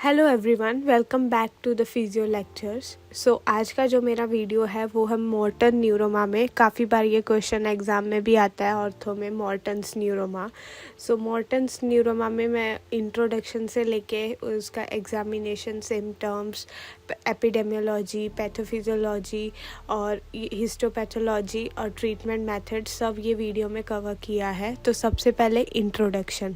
Hello everyone, welcome back to the physio lectures. So आज का जो मेरा वीडियो है वो है मॉर्टन न्यूरोमा में। काफ़ी बार ये क्वेश्चन एग्ज़ाम में भी आता है ऑर्थो में, मॉर्टन्स न्यूरोमा। सो मॉर्टन्स न्यूरोमा में मैं इंट्रोडक्शन से लेके उसका एग्जामिनेशन, सिम्टम्स, एपिडेमियोलॉजी, पैथोफिजियोलॉजी और हिस्टोपैथोलॉजी और ट्रीटमेंट मेथड सब ये वीडियो में कवर किया है। तो सबसे पहले इंट्रोडक्शन।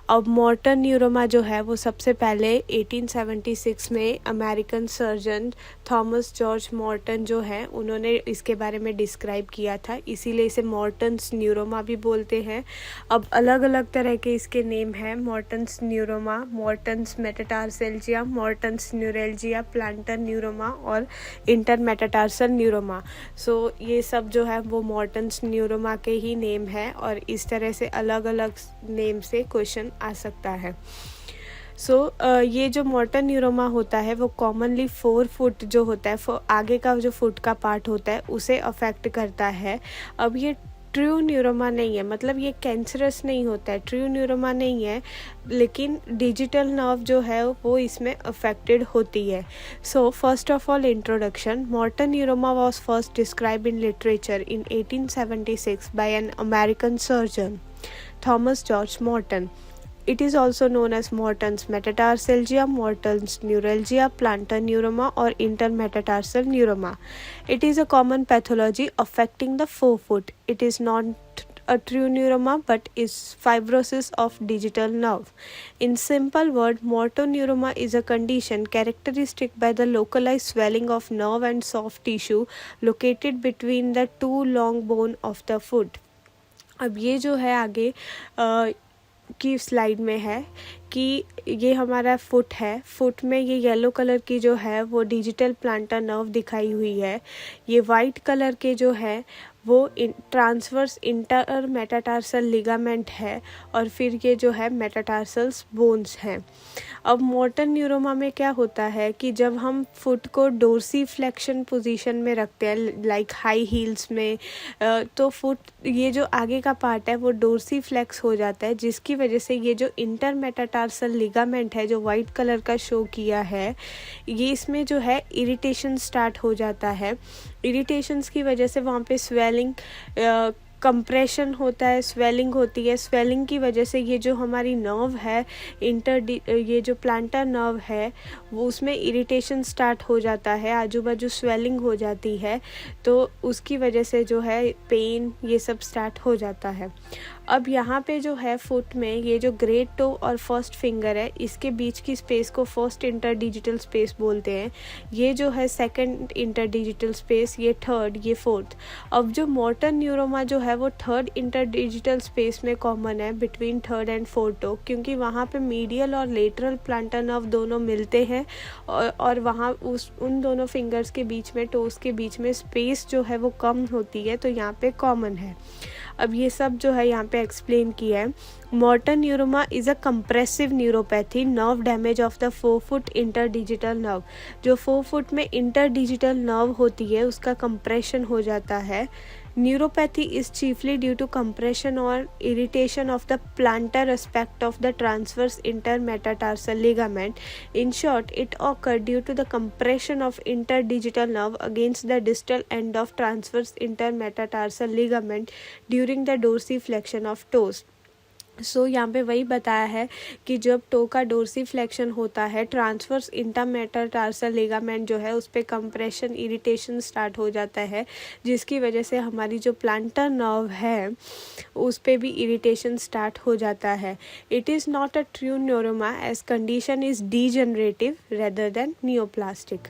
अब मॉर्टन न्यूरोमा जो है वो सबसे पहले 1876 में American surgeon Thomas George Morton जो है उन्होंने इसके बारे में डिस्क्राइब किया था, इसीलिए इसे मॉर्टन्स न्यूरोमा भी बोलते हैं। अब अलग अलग तरह के इसके नेम हैं: मॉर्टन्स न्यूरोमा, मॉर्टन्स मेटाटार्सेल्जिया, मॉर्टन्स न्यूरेल्जिया, प्लांटर न्यूरोमा और इंटरमेटाटार्सल न्यूरोमा। सो ये सब जो है वो मॉर्टन्स न्यूरोमा के ही नेम है और इस तरह से अलग अलग नेम से क्वेश्चन आ सकता है। ये जो मॉर्टन न्यूरोमा होता है वो कॉमनली 4 फुट जो होता है, आगे का जो फुट का पार्ट होता है उसे अफेक्ट करता है। अब ये ट्रू न्यूरोमा नहीं है, मतलब ये कैंसरस नहीं होता है, ट्रू न्यूरोमा नहीं है, लेकिन डिजिटल नर्व जो है वो इसमें अफेक्टेड होती है। So first of all introduction. Morton neuroma was first describe in literature in 1876 by an American surgeon Thomas George Morton. It is also known as Morton's metatarsalgia, Morton's neuralgia, plantar neuroma or intermetatarsal neuroma. It is a common pathology affecting the forefoot. It is not a true neuroma but is fibrosis of digital nerve. In simple word, Morton neuroma is a condition characteristic by the localized swelling of nerve and soft tissue located between the two long bone of the foot. अब ये जो है आगे की slide में है कि ये हमारा फुट है, फुट में ये येलो कलर की जो है वो डिजिटल प्लांटर नर्व दिखाई हुई है। ये वाइट कलर के जो है वो ट्रांसवर्स इंटर मेटाटार्सल लिगामेंट है और फिर ये जो है मेटाटार्सल्स बोन्स हैं। अब मॉर्टन न्यूरोमा में क्या होता है कि जब हम फुट को डोर्सी फ्लेक्शन पोजीशन में रखते हैं, लाइक हाई हील्स में, तो फुट ये जो आगे का पार्ट है वो डोर्सी फ्लेक्स हो जाता है, जिसकी वजह से ये जो इंटर मेटाटार्सल लिगामेंट है जो वाइट कलर का शो किया है, ये इसमें जो है इरिटेशन स्टार्ट हो जाता है। इरिटेशंस की वजह से वहाँ पे स्वेलिंग, कंप्रेशन होता है, स्वेलिंग होती है। स्वेलिंग की वजह से ये जो हमारी नर्व है ये जो प्लांटर नर्व है वो उसमें इरिटेशन स्टार्ट हो जाता है, आजू बाजू स्वेलिंग हो जाती है, तो उसकी वजह से जो है पेन ये सब स्टार्ट हो जाता है। अब यहाँ पे जो है फुट में ये जो ग्रेट टो और फर्स्ट फिंगर है इसके बीच की स्पेस को फर्स्ट इंटरडिजिटल स्पेस बोलते हैं। ये जो है सेकंड इंटरडिजिटल स्पेस, ये थर्ड, ये फोर्थ। अब जो मॉर्टन न्यूरोमा जो है वो थर्ड इंटरडिजिटल स्पेस में कॉमन है between third and fourth toe, क्योंकि वहाँ पे मीडियल और लेटरल प्लांटर नर्व दोनों मिलते हैं और वहाँ उन दोनों फिंगर्स के बीच में, टोस के बीच में स्पेस जो है वो कम होती है, तो यहाँ पे कॉमन है। अब ये सब जो है यहाँ पे एक्सप्लेन किया है। Morton neuroma is a compressive neuropathy, nerve damage of the forefoot interdigital nerve. जो फोरफुट में इंटरडिजिटल नर्व होती है उसका कंप्रेशन हो जाता है। Neuropathy is chiefly due to compression or irritation of the plantar aspect of the transverse intermetatarsal ligament. In short, it occurred due to the compression of interdigital nerve against the distal end of transverse intermetatarsal ligament during the dorsiflexion of toes. यहाँ पे वही बताया है कि जब to का डोर्सीफ्लेक्शन होता है, ट्रांसवर्स इंटरमेटाटार्सल लिगामेंट जो है उस पर कंप्रेशन, इरिटेशन स्टार्ट हो जाता है, जिसकी वजह से हमारी जो प्लांटर नर्व है उस पर भी इरिटेशन स्टार्ट हो जाता है। It is not a true neuroma as condition is degenerative rather than neoplastic.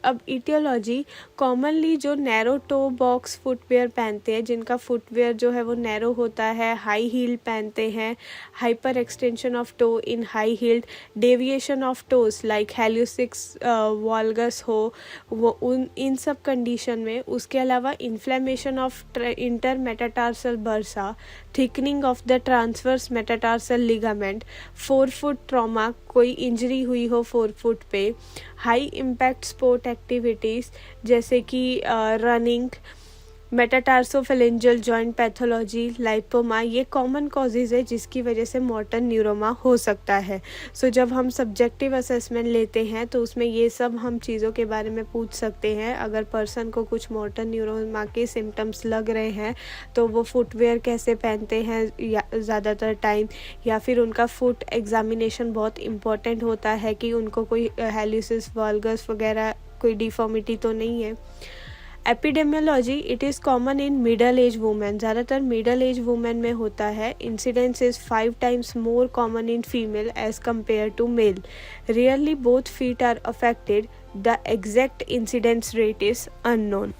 अब इटियोलॉजी, कॉमनली जो नैरो टो बॉक्स फुटवेयर पहनते हैं, जिनका फुटवेयर जो है वो नैरो होता है, हाई हील पहनते हैं, hyper extension of toe in high heeled, deviation of toes like hallux valgus हो, वो इन सब कंडीशन में। उसके अलावा inflammation of intermetatarsal bursa, thickening of the transverse metatarsal ligament, forefoot trauma, कोई इंजरी हुई हो फोरफुट पे, हाई इम्पैक्ट स्पोर्ट एक्टिविटीज़ जैसे कि रनिंग, मेटाटार्सोफेरेंजियल जॉइंट पैथोलॉजी, लाइपोमा, ये कॉमन कॉजेज़ है जिसकी वजह से मोटन न्यूरोमा हो सकता है। सो जब हम सब्जेक्टिव असेसमेंट लेते हैं तो उसमें ये सब हम चीज़ों के बारे में पूछ सकते हैं। अगर पर्सन को कुछ मोटन न्यूरोमा के सिम्टम्स लग रहे हैं तो वो फुटवेयर कैसे पहनते हैं ज़्यादातर टाइम, या फिर उनका फुट एग्जामिनेशन बहुत इम्पॉर्टेंट होता है कि उनको कोई हेलुसिस वल्गस वगैरह कोई डिफॉर्मिटी तो नहीं है। Epidemiology, it is common in middle age women, ज़्यादातर मिडल एज वुमेन में होता है। Incidence is 5 times more common in female as compare to male. Rarely both feet are affected, the exact incidence rate is unknown.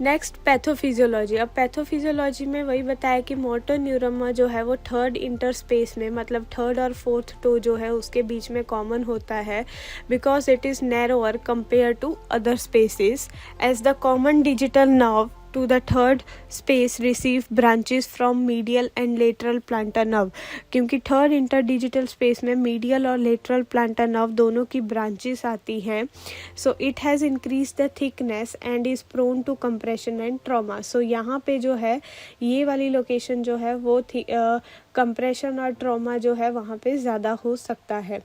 Next pathophysiology. अब pathophysiology में वही बताया कि motor neuroma जो है वो थर्ड इंटरस्पेस में, मतलब थर्ड और फोर्थ टो जो है उसके बीच में कॉमन होता है, because it is narrower compare to other spaces as the common digital nerve to the third space receive branches from medial and lateral plantar nerve। क्योंकि थर्ड इंटरडिजिटल स्पेस में medial और lateral plantar nerve दोनों की branches आती हैं। So it has increase the thickness and is prone to compression and trauma. सो यहाँ पे जो है ये वाली लोकेशन जो है वो कंप्रेशन और ट्रॉमा जो है वहाँ पे ज़्यादा हो सकता है।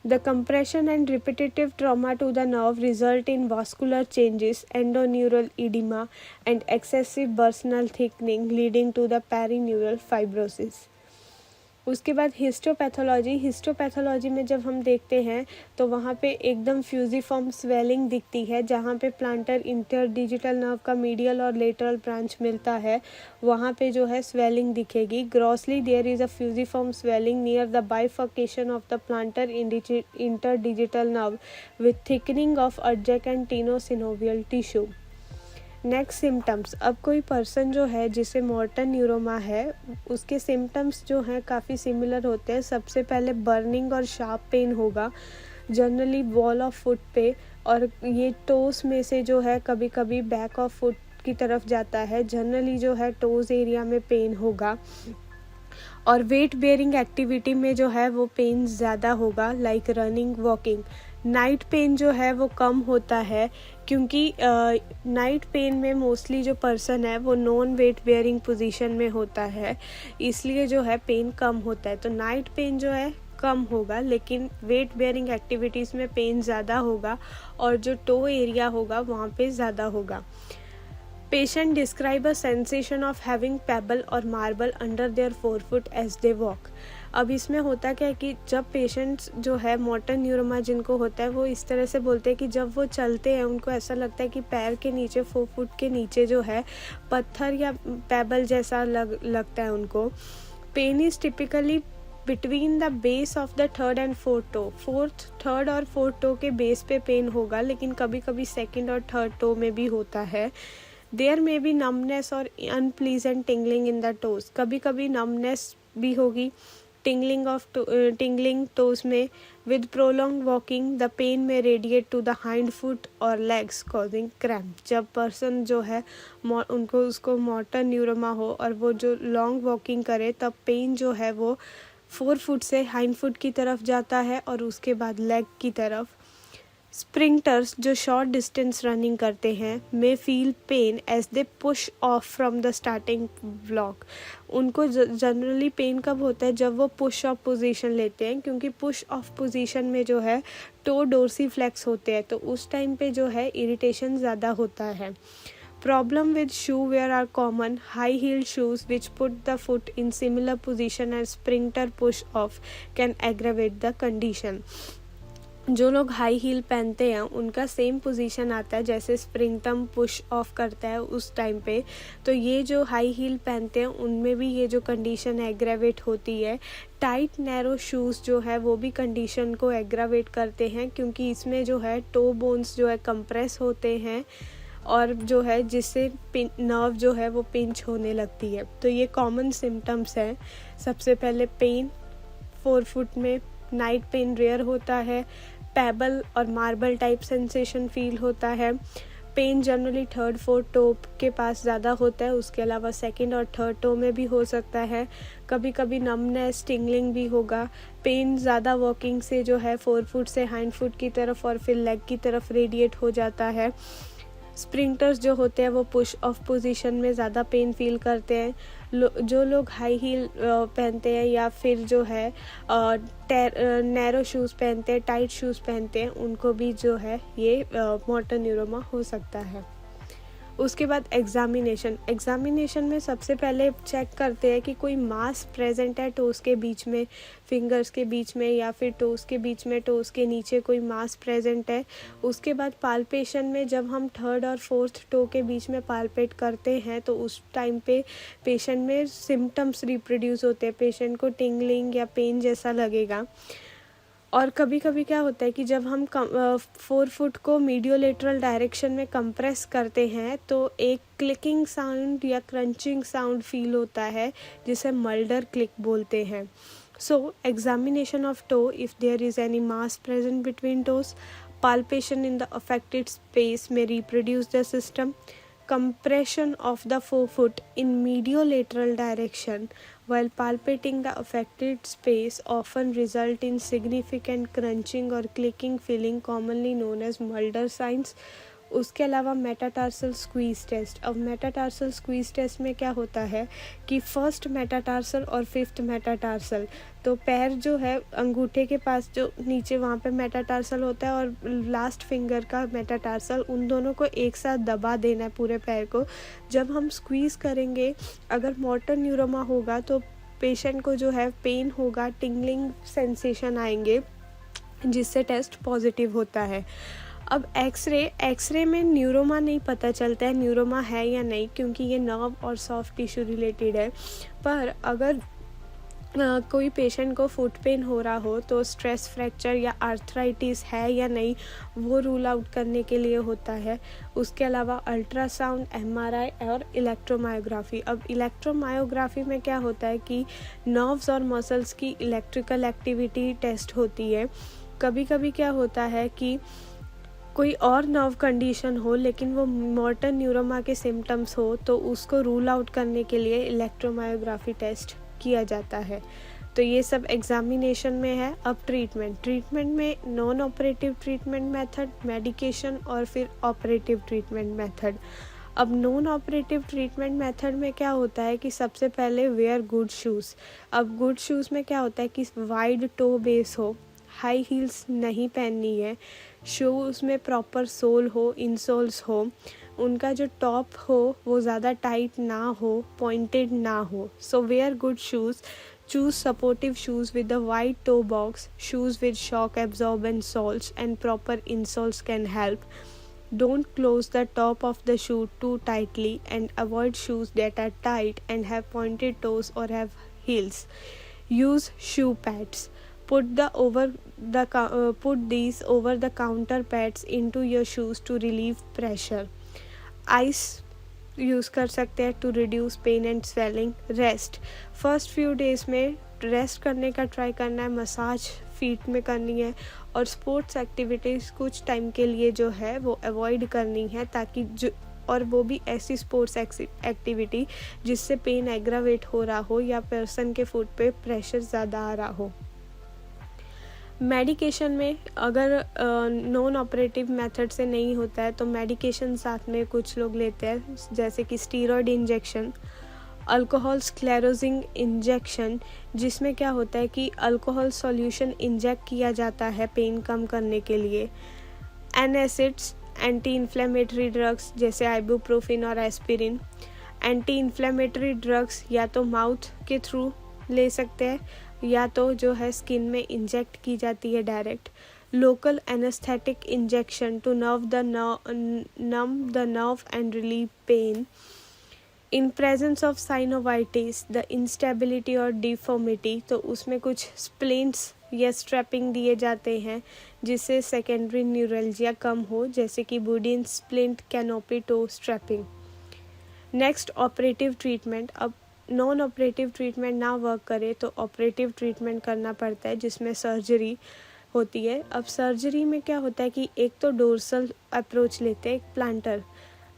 The compression and repetitive trauma to the nerve result in vascular changes, endoneural edema, and excessive bursal thickening, leading to the perineural fibrosis। उसके बाद हिस्टोपैथोलॉजी में जब हम देखते हैं तो वहाँ पे एकदम फ्यूजिफॉर्म स्वेलिंग दिखती है, जहाँ पे प्लांटर इंटरडिजिटल नर्व का मीडियल और लेटरल ब्रांच मिलता है वहाँ पे जो है स्वेलिंग दिखेगी। Grossly there is a fusiform swelling near the bifurcation of the plantar interdigital nerve with thickening of adjacent tenosynovial tissue. Next symptoms. अब कोई पर्सन जो है जिसे मोर्टन न्यूरोमा है उसके सिम्टम्स जो हैं काफ़ी सिमिलर होते हैं। सबसे पहले बर्निंग और शार्प पेन होगा, जनरली बॉल ऑफ फुट पे, और ये टोस में से जो है कभी कभी बैक ऑफ फुट की तरफ जाता है। जनरली जो है टोज एरिया में पेन होगा, और वेट बेयरिंग एक्टिविटी में जो है वो पेन ज़्यादा होगा, like running, walking. Night pain जो है वो कम होता है, क्योंकि नाइट पेन में मोस्टली जो पर्सन है वो नॉन वेट बेयरिंग पोजीशन में होता है, इसलिए जो है पेन कम होता है। तो नाइट पेन जो है कम होगा, लेकिन वेट बेयरिंग एक्टिविटीज़ में पेन ज़्यादा होगा, और जो टो एरिया होगा वहाँ पे ज़्यादा होगा। Patient describe a sensation of having pebble और marble under their forefoot as they walk. अब इसमें होता क्या है कि जब पेशेंट्स जो है मोटर न्यूरोमा जिनको होता है वो इस तरह से बोलते हैं कि जब वो चलते हैं उनको ऐसा लगता है कि पैर के नीचे, फोरफुट के नीचे जो है पत्थर या पेबल जैसा लगता है उनको। Pain is typically between the base of the third and fourth toe. Third और फोर्थ टो के बेस पे पेन होगा, लेकिन कभी कभी सेकेंड और थर्ड टो में भी होता है। देयर में बी नमनेस और unpleasant tingling in the toes. कभी कभी नमनेस भी होगी, टिंगलिंग टोज में। With prolonged walking the pain may radiate to the hind foot और लेग्स कॉजिंग क्रैम्प। जब पर्सन जो है उसको मोटर न्यूरोमा हो और वो जो लॉन्ग वॉकिंग करे तब पेन जो है वो 4 फुट से हाइंड फुट की तरफ जाता है और उसके बाद लेग की तरफ। स्प्रिंटर्स जो शॉर्ट डिस्टेंस रनिंग करते हैं may feel pain as they push off from the starting block. उनको जनरली पेन कब होता है? जब वो पुश ऑफ पोजीशन लेते हैं, क्योंकि पुश ऑफ पोजीशन में जो है टो डोर्सीफ्लेक्स होते हैं, तो उस टाइम पे जो है इरिटेशन ज़्यादा होता है। Problem with shoe wear are common. High heel shoes which put the foot in similar position as sprinter push off can aggravate the condition. जो लोग हाई हील पहनते हैं उनका सेम पोजीशन आता है जैसे स्प्रिंटम पुश ऑफ करता है उस टाइम पे, तो ये जो हाई हील पहनते हैं उनमें भी ये जो कंडीशन एग्रावेट होती है। टाइट नैरो शूज़ जो है वो भी कंडीशन को एग्रावेट करते हैं, क्योंकि इसमें जो है टो बोन्स जो है कंप्रेस होते हैं और जो है जिससे नर्व जो है वो पिंच होने लगती है। तो ये कॉमन सिम्टम्स हैं। सबसे पहले पेन, 4 फुट में नाइट पेन रेयर होता है, पेबल और मार्बल टाइप सेंसेशन फील होता है। Pen generally 3rd 4th to के पास ज़्यादा होता है, उसके अलावा 2nd और 3rd टो में भी हो सकता है। कभी कभी नमनेस, टिंगलिंग भी होगा। पेन ज़्यादा वॉकिंग से जो है 4 फुट से हाइंड फुट की तरफ और फिर लेग की तरफ रेडिएट हो जाता है। स्प्रिंटर्स जो होते हैं वो पुश ऑफ पोजीशन में ज़्यादा पेन फील करते हैं। जो लोग हाई हील पहनते हैं या फिर जो है नैरो शूज़ पहनते हैं, टाइट शूज़ पहनते हैं, उनको भी जो है ये मोटर न्यूरोमा हो सकता है। उसके बाद एग्जामिनेशन में सबसे पहले चेक करते हैं कि कोई मास प्रेजेंट है टोस के बीच में, फिंगर्स के बीच में या फिर टोस के बीच में, टोस के नीचे कोई मास प्रेजेंट है। उसके बाद पाल्पेशन में जब हम थर्ड और फोर्थ टो के बीच में पाल्पेट करते हैं तो उस टाइम पे पेशेंट में सिम्टम्स रिप्रोड्यूस होते हैं, पेशेंट को टिंगलिंग या पेन जैसा लगेगा। और कभी कभी क्या होता है कि जब हम 4 फुट को मीडियोलेटरल डायरेक्शन में कंप्रेस करते हैं तो एक क्लिकिंग साउंड या क्रंचिंग साउंड फील होता है, जिसे मल्डर क्लिक बोलते हैं। So examination of toe, if there is any mass present between toes, palpation in the affected space may reproduce the system. Compression of the forefoot in mediolateral direction while palpating the affected space often result in significant crunching or clicking feeling, commonly known as Mulder signs. उसके अलावा metatarsal squeeze test. अब metatarsal squeeze test में क्या होता है कि first metatarsal और fifth metatarsal, तो पैर जो है अंगूठे के पास जो नीचे वहाँ पे मेटाटार्सल होता है और लास्ट फिंगर का मेटाटार्सल, उन दोनों को एक साथ दबा देना है पूरे पैर को। जब हम स्क्वीज़ करेंगे, अगर मोटर न्यूरोमा होगा तो पेशेंट को जो है पेन होगा, टिंगलिंग सेंसेशन आएंगे, जिससे टेस्ट पॉजिटिव होता है। अब एक्सरे में न्यूरोमा नहीं पता चलता है न्यूरोमा है या नहीं, क्योंकि ये नर्व और सॉफ्ट टिश्यू रिलेटेड है। पर अगर कोई पेशेंट को फुट पेन हो रहा हो तो स्ट्रेस फ्रैक्चर या आर्थराइटिस है या नहीं, वो रूल आउट करने के लिए होता है। उसके अलावा अल्ट्रासाउंड, एमआरआई और इलेक्ट्रोमायोग्राफी। अब इलेक्ट्रोमायोग्राफी में क्या होता है कि नर्व्स और मसल्स की इलेक्ट्रिकल एक्टिविटी टेस्ट होती है। कभी कभी क्या होता है कि कोई और नर्व कंडीशन हो लेकिन वो मोटर न्यूरोमा के सिम्टम्स हो, तो उसको रूल आउट करने के लिए इलेक्ट्रोमायोग्राफी टेस्ट किया जाता है। तो ये सब एग्जामिनेशन में है। अब ट्रीटमेंट में non operative treatment method, medication और फिर ऑपरेटिव ट्रीटमेंट मेथड। अब नॉन ऑपरेटिव ट्रीटमेंट मेथड में क्या होता है कि सबसे पहले वेयर गुड शूज़। अब गुड शूज़ में क्या होता है कि वाइड टो बेस हो, हाई हील्स नहीं पहननी है, शूज़ में प्रॉपर सोल हो, इनसोल्स हो, उनका जो टॉप हो वो ज़्यादा टाइट ना हो, पॉइंटेड ना हो। So wear good shoes, choose supportive shoes with a wide toe box, shoes with shock absorbent soles and proper insoles can help. Don't close the top of the shoe too tightly and avoid shoes that are tight and have pointed toes or have heels. Use shoe pads. Put these over the counter pads into your shoes to relieve pressure. Ice use कर सकते हैं to reduce pain and swelling. Rest, first few days में rest करने का try करना है, massage feet में करनी है और स्पोर्ट्स एक्टिविटीज़ कुछ टाइम के लिए जो है वो अवॉइड करनी है, ताकि और वो भी ऐसी स्पोर्ट्स एक्टिविटी जिससे पेन एग्रावेट हो रहा हो या पर्सन के फुट पे प्रेशर ज़्यादा आ रहा हो। मेडिकेशन में अगर नॉन ऑपरेटिव मेथड से नहीं होता है तो मेडिकेशन साथ में कुछ लोग लेते हैं, जैसे कि steroid injection, alcohol sclerosing injection, जिसमें क्या होता है कि अल्कोहल सॉल्यूशन इंजेक्ट किया जाता है पेन कम करने के लिए। एनासिड्स, एंटी इन्फ्लेमेटरी ड्रग्स जैसे आइबुप्रोफिन और एस्पिरिन। एंटी इन्फ्लेमेटरी ड्रग्स या तो माउथ के थ्रू ले सकते हैं या तो जो है स्किन में इंजेक्ट की जाती है direct. Local anaesthetic injection to numb the nerve and relieve pain. In presence of synovitis, the instability और डिफॉर्मिटी, तो उसमें कुछ स्प्लिंट्स या स्ट्रैपिंग दिए जाते हैं जिससे सेकेंडरी न्यूरल्जिया कम हो, जैसे कि wooden splint, canopy toe strapping. Next, operative treatment. अब नॉन ऑपरेटिव ट्रीटमेंट ना वर्क करे तो ऑपरेटिव ट्रीटमेंट करना पड़ता है, जिसमें सर्जरी होती है। अब सर्जरी में क्या होता है कि एक तो डोर्सल अप्रोच लेते हैं, एक प्लांटर।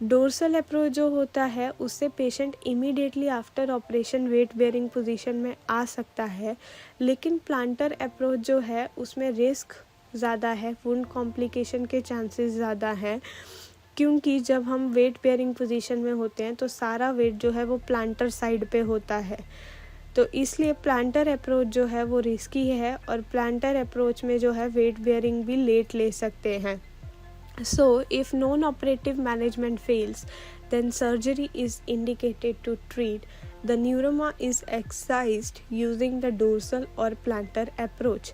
डोर्सल अप्रोच जो होता है उससे patient immediately after operation weight bearing position में आ सकता है, लेकिन प्लांटर अप्रोच जो है उसमें रिस्क ज़्यादा है, वुंड कॉम्प्लिकेशन के चांसेस ज़्यादा हैं, क्योंकि जब हम वेट बेयरिंग पोजीशन में होते हैं तो सारा वेट जो है वो प्लांटर साइड पे होता है, तो इसलिए प्लांटर अप्रोच जो है वो रिस्की है और प्लांटर अप्रोच में जो है वेट बेयरिंग भी लेट ले सकते हैं। So, if non-operative management fails, then surgery is indicated to treat. The neuroma is excised using the dorsal or plantar approach.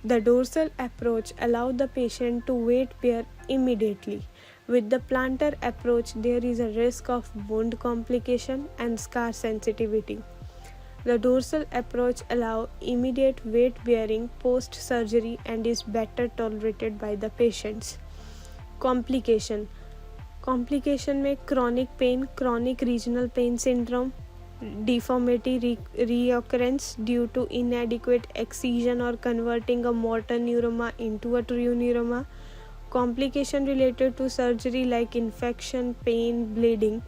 The dorsal approach allows the patient to weight bear immediately. With the plantar approach, there is a risk of wound complication and scar sensitivity. The dorsal approach allows immediate weight bearing post surgery and is better tolerated by the patients. Complication में chronic pain, chronic regional pain syndrome, deformity reoccurrence due to inadequate excision or converting a motor neuroma into a true neuroma, complication related to surgery like infection, pain, bleeding,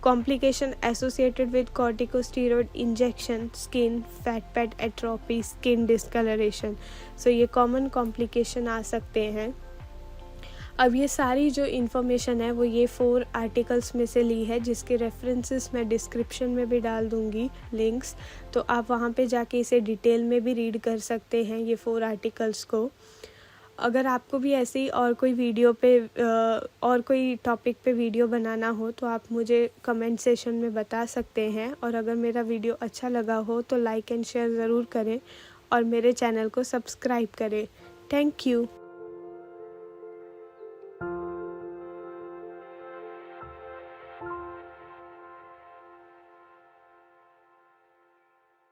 complication associated with corticosteroid injection, skin, fat pad atrophy, skin discoloration. So ये common complication आ सकते हैं। अब ये सारी जो information है वो ये 4 आर्टिकल्स में से ली है, जिसके रेफरेंसेस मैं डिस्क्रिप्शन में भी डाल दूँगी लिंक्स, तो आप वहाँ पे जाके इसे डिटेल में भी रीड कर सकते हैं ये 4 आर्टिकल्स को। अगर आपको भी ऐसे ही और कोई वीडियो पे और कोई टॉपिक पे वीडियो बनाना हो तो आप मुझे कमेंट सेशन में बता सकते हैं, और अगर मेरा वीडियो अच्छा लगा हो तो लाइक एंड शेयर ज़रूर करें और मेरे चैनल को सब्सक्राइब करें। Thank you.